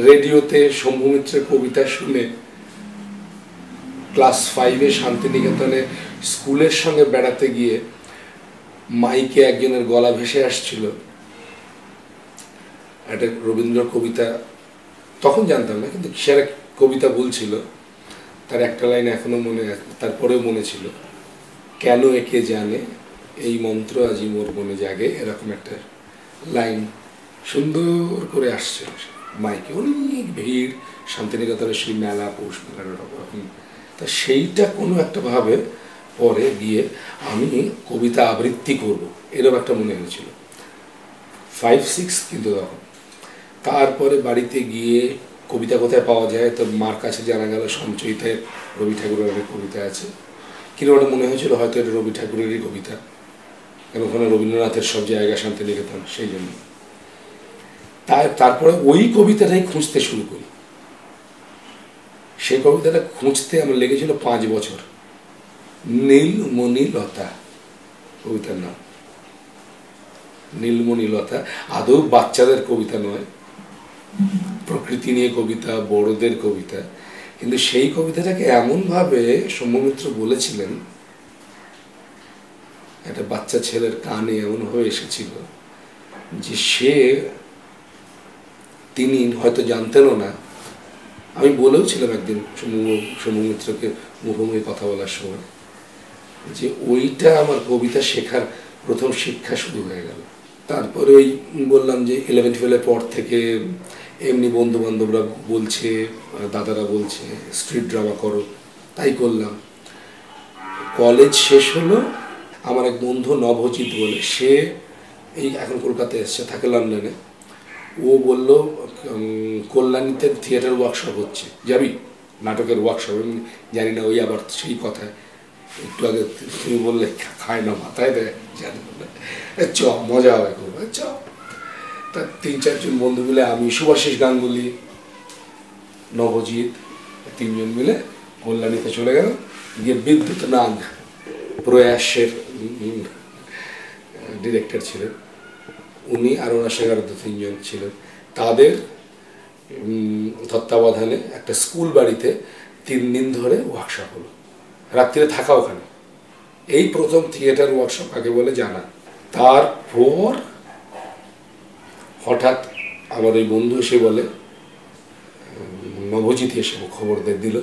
রেডিওতে শম্ভু মিত্রের কবিতা শুনে ক্লাস 5-এ শান্তিনিকেতনে স্কুলের সঙ্গে বেড়াতে গিয়ে মাইকে একজনের গলা ভেসে আসছিল একটা রবীন্দ্র কবিতা, তখন জানতাম না, কিন্তু সে এক কবিতা বলছিল, তার একটা লাইন এখনো মনে আছে, তারপরেও মনে ছিল, কেন একে জানে এই মন্ত্র আজি মোর মনে জাগে, এরকম একটা লাইন সুন্দর করে আসছে মাইকে। অনেক ভিড়, শান্তিনিকেতনের সেই মেলা, পৌষ মেলার রকম। তা সেইটা কোনো একটা ভাবে পরে গিয়ে আমি কবিতা আবৃত্তি করব এরকম একটা মনে হয়েছিল 5-6 কিন্তু তখন। তারপরে বাড়িতে গিয়ে কবিতা কোথায় পাওয়া যায়, তো মার কাছে জানা গেল সঞ্চয়িতে রবি ঠাকুরের অনেক কবিতা আছে। কিরকম একটা মনে হয়েছিল হয়তো এটা রবি ঠাকুরেরই কবিতা, কারণ ওখানে রবীন্দ্রনাথের সব জায়গা শান্তিনিকেতন, সেই জন্য। তারপরে ওই কবিতাটাই খুঁজতে শুরু করি। সেই কবিতাটা খুঁজতে আমার লেগেছিল 5 বছর। নীলমণি লতা কবিতার নাম। নীলমণি লতা আদৌ বাচ্চাদের কবিতা নয়, প্রকৃতি নিয়ে কবিতা, বড়দের কবিতা, কিন্তু সেই কবিতাটাকে এমনভাবে শম্ভু মিত্র বলেছিলেন, একটা বাচ্চা ছেলের কানে এমনভাবে এসেছিল যে তিনি হয়তো জানতেনও না। আমি বলেও ছিলাম একদিন শম্ভু মিত্রকে মুখোমুখি কথা বলার সময় যে ওইটা আমার কবিতা শেখার প্রথম শিক্ষা শুরু হয়ে গেল। তারপরে ওই বললাম যে 11-12 পর থেকে এমনি বন্ধু বান্ধবরা বলছে, দাদারা বলছে স্ট্রিট ড্রামা করো, তাই করলাম। কলেজ শেষ হলো, আমার এক বন্ধু নভজিৎ বলে, সে এই এখন কলকাতায় এসছে, থাকে লন্ডনে। ও বলল কল্যাণীতে থিয়েটার ওয়ার্কশপ হচ্ছে, যাবি? নাটকের ওয়ার্কশপ। আমি জানি না, ওই আবার সেই কথায় একটু আগে তুমি বললে খায় না মাথায় দেয়, জানি না, চ মজা হবে খুব, চ। তা 3-4 জন বন্ধু মিলে, আমি সুভাষিস গাঙ্গুলি, নবজিৎ, 3 জন মিলে কল্যাণীতে চলে গেল। গিয়ে বিদ্যুৎ নাগ প্রয়াসের ডিরেক্টর ছিলেন উনি, আর ওনার সঙ্গে আরো 2-3 জন ছিলেন। তাদের তত্ত্বাবধানে একটা স্কুল বাড়িতে 3 দিন ধরে ওয়ার্কশপ হলো, রাত্রিরে থাকা ওখানে। এই প্রথম থিয়েটার ওয়ার্কশপ কাকে বলে জানা। তারপর হঠাৎ আমার ওই বন্ধু এসে বলে, নবজিৎ এসে খবর দিল,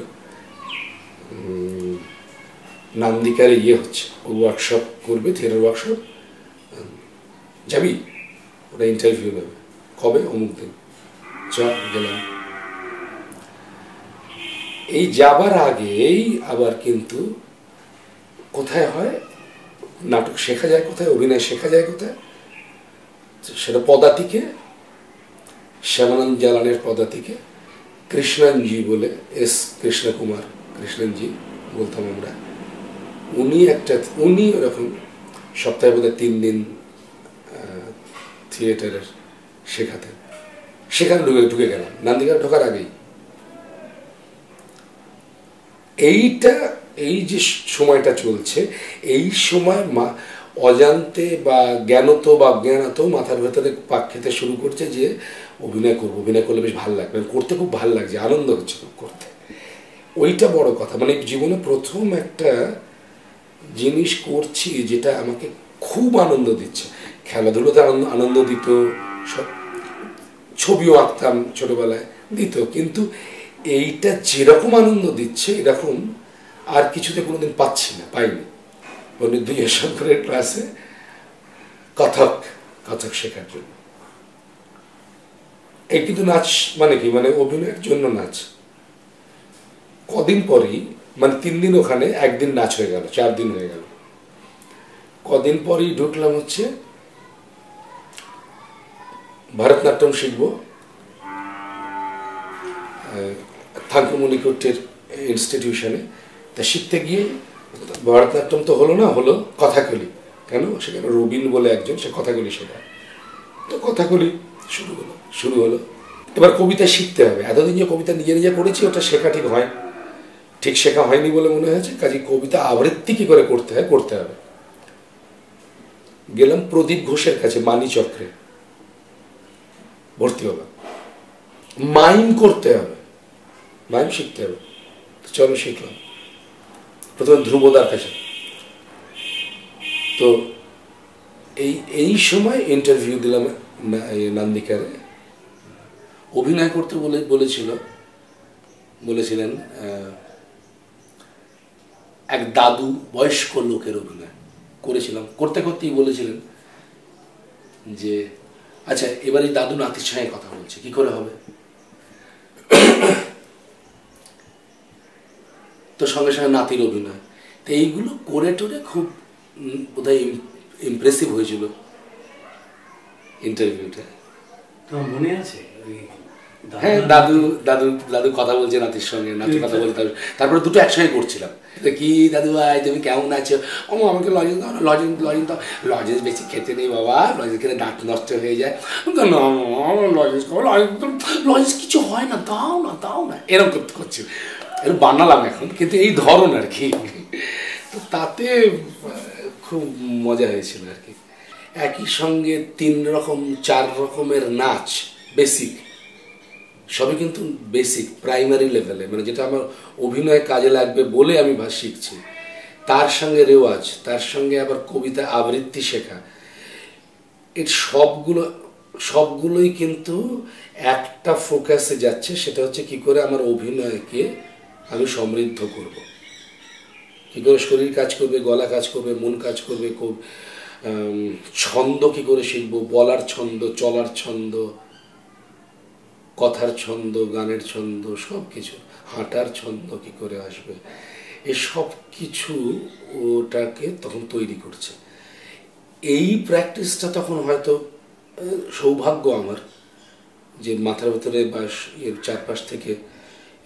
নান্দিকারে হচ্ছে, ও ওয়ার্কশপ করবে, থিয়েটার ওয়ার্কশপ, যাবি? ওটা ইন্টারভিউ নেবে, কবে? অমুক দিন। চ গেলাম। এই যাবার আগেই আবার কিন্তু কোথায় হয় নাটক শেখা যায়, কোথায় অভিনয় শেখা যায়, কোথায়? সেটা পদাতিকে, শ্যামানন্দ জালানের পদাতিকে কৃষ্ণনজি বলে, এস কৃষ্ণকুমার, কৃষ্ণনজি বলতাম আমরা। উনি ওরকম সপ্তাহে বোধহয় 3 দিন থিয়েটারের শেখাতেন। সেখানে ঢুকে গেলাম নান্দিকার ঢোকার আগেই। এই যে সময়টা চলছে, এই সময় অজান্তে বা জ্ঞানত বা অজ্ঞানত মাথার ভেতরে পাক খেতে শুরু করছে যে অভিনয় করবো, অভিনয় করলে বেশ ভালো লাগবে, করতে খুব ভালো লাগছে, আনন্দ হচ্ছে খুব করতে। ওইটা বড় কথা। মানে জীবনে প্রথম একটা জিনিস করছি যেটা আমাকে খুব আনন্দ দিচ্ছে। খেলাধুলোতে আনন্দ দিত, ছবিও আঁকতাম ছোটবেলায়, দিত, কিন্তু এইটা যেরকম আনন্দ দিচ্ছে এরকম আর কিছুতে কোনোদিন পাইনি। পণ্ডিত বিজয়শঙ্করের ক্লাসে কথক শেখার জন্য। এই কিন্তু নাচ মানে কি, মানে অভিনয়ের জন্য নাচ। কদিন পরই, মানে 3 দিন ওখানে, 1 দিন নাচ হয়ে গেল, 4 দিন হয়ে গেল। কদিন পরই ঢুকলাম হচ্ছে ভারতনাট্যম শিখবো, থাঙ্কুমণিকুট্টের ইনস্টিটিউশনে। তা শিখতে গিয়ে ভারতনাট্যম তো হলো না, হলো কথাকলি। কেন? সেখানে রবিন বলে একজন, সে কথাকলি শেখায়। তো কথাকলি শুরু হলো। এবার কবিতা শিখতে হবে। এতদিন যে কবিতা নিজে নিজে করেছি, ওটা শেখা ঠিক শেখা হয়নি বলে মনে হয়েছে। কাজে কবিতা আবৃত্তি কি করে করতে হবে। গেলাম প্রদীপ ঘোষের কাছে, মানিচক্রে ভর্তি হলাম। মাইম করতে হবে, মাইম শিখতে হবে। চলো শিখলাম প্রথমে ধ্রুবদার কাছে। তো এই সময় ইন্টারভিউ দিলাম নান্দিকারে। অভিনয় করতে বলেছিলেন এক দাদু বয়স্ক লোকের অভিনয় করেছিলাম। করতে করতেই বলেছিলেন যে আচ্ছা এবার এই দাদু নাতির সঙ্গে কথা বলছে, কি করে হবে? তো সঙ্গে সঙ্গে নাতির অভিনয়। তো এইগুলো করে টোরে খুব বোধহয় ইমপ্রেসিভ হয়েছিল ইন্টারভিউটা। তোমার মনে আছে? হ্যাঁ, দাদু দাদু দাদু কথা বলছে নাতির সঙ্গে, নাতি কথা বলতে, তারপরে দুটো একসঙ্গে করছিলাম। কি দাদু ভাই তুমি কেমন আছো? আমাকে লজেন্স দাও না, লজেন্স দাও। লজেন্স বেশি খেতে নেই বাবা, লজেন্স খেলে দাঁত নষ্ট হয়ে যায়। লজেন্স খাবো, লজেন্স কিছু হয় না, দাও না দাও না, এরকম করছি। এর বানালাম এখন, কিন্তু এই ধরন আর কি। তো তাতে খুব মজা হয়েছিল আর কি। একই সঙ্গে 3 রকম 4 রকমের নাচ, বেসিক, সবই কিন্তু বেসিক প্রাইমারি লেভেলে, মানে যেটা আমার অভিনয় কাজে লাগবে বলে আমি শিখছি। তার সঙ্গে রেওয়াজ, তার সঙ্গে আবার কবিতা আবৃত্তি শেখা, এর সবগুলোই কিন্তু একটা ফোকাসে যাচ্ছে, সেটা হচ্ছে কি করে আমার অভিনয়কে আমি সমৃদ্ধ করব, কি করে শরীর কাজ করবে, গলা কাজ করবে, মন কাজ করবে, ছন্দ কি করে শিখবো, বলার ছন্দ, চলার ছন্দ, কথার ছন্দ, গানের ছন্দ, সব কিছু, হাঁটার ছন্দ কি করে আসবে, এসব কিছু ওটাকে তখন তৈরি করছে। এই প্র্যাকটিসটা তখন হয়তো সৌভাগ্য আমার যে মাথার ভেতরে বা এর চারপাশ থেকে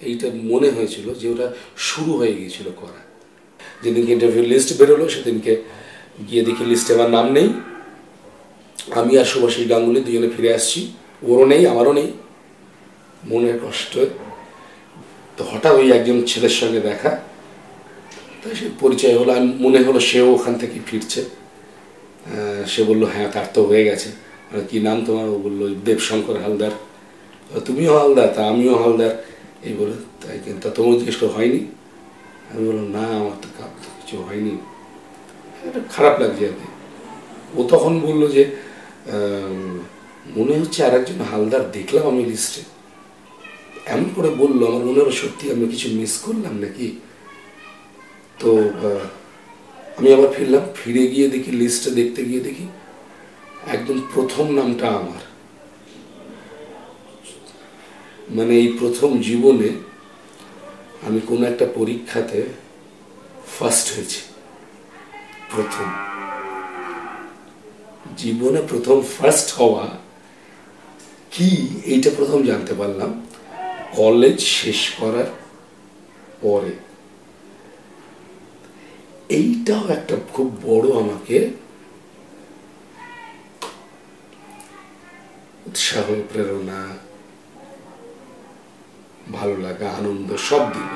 এইটা মনে হয়েছিল যে ওটা শুরু হয়ে গিয়েছিল করা। যেদিনকে ইন্টারভিউ লিস্ট বেরোলো সেদিনকে গিয়ে দেখি লিস্টে আমার নাম নেই। আমি আর শুভাশিস গাঙ্গুলি দুজনে ফিরে আসছি, ওরও নেই আমারও নেই, মনের কষ্ট। তো হঠাৎ ওই একজন ছেলের সঙ্গে দেখা, তাই সে পরিচয় হলো, আমি মনে হলো সেও ওখান থেকে ফিরছে। সে বললো হ্যাঁ তার তো হয়ে গেছে। কি নাম তোমার? ও বললো দেবশঙ্কর হালদার। তুমিও হালদার? তা আমিও হালদার। এই বলে তাই কিন্তু তোমার জিজ্ঞেস করে হয়নি? আমি বললাম না আমার তো কিছু হয়নি, এটা খারাপ লাগছে আর কি। ও তখন বললো যে মনে হচ্ছে আর একজন হালদার দেখলাম আমি লিস্টে। এমন করে বললো, আমার মনে হলো সত্যি আমি কিছু মিস করলাম নাকি। তো আমি আবার ফিরলাম, ফিরে গিয়ে দেখি লিস্টে দেখতে গিয়ে দেখি একদম প্রথম নামটা আমার। মানে এই প্রথম জীবনে আমি কোনো একটা পরীক্ষাতে ফার্স্ট হয়েছি, প্রথম জীবনে প্রথম ফার্স্ট হওয়া কি এইটা প্রথম জানতে পারলাম কলেজ শেষ করার পরে। এইটাও একটা খুব বড় আমাকে উৎসাহ, প্রেরণা, ভালো লাগা, আনন্দ সব দিল।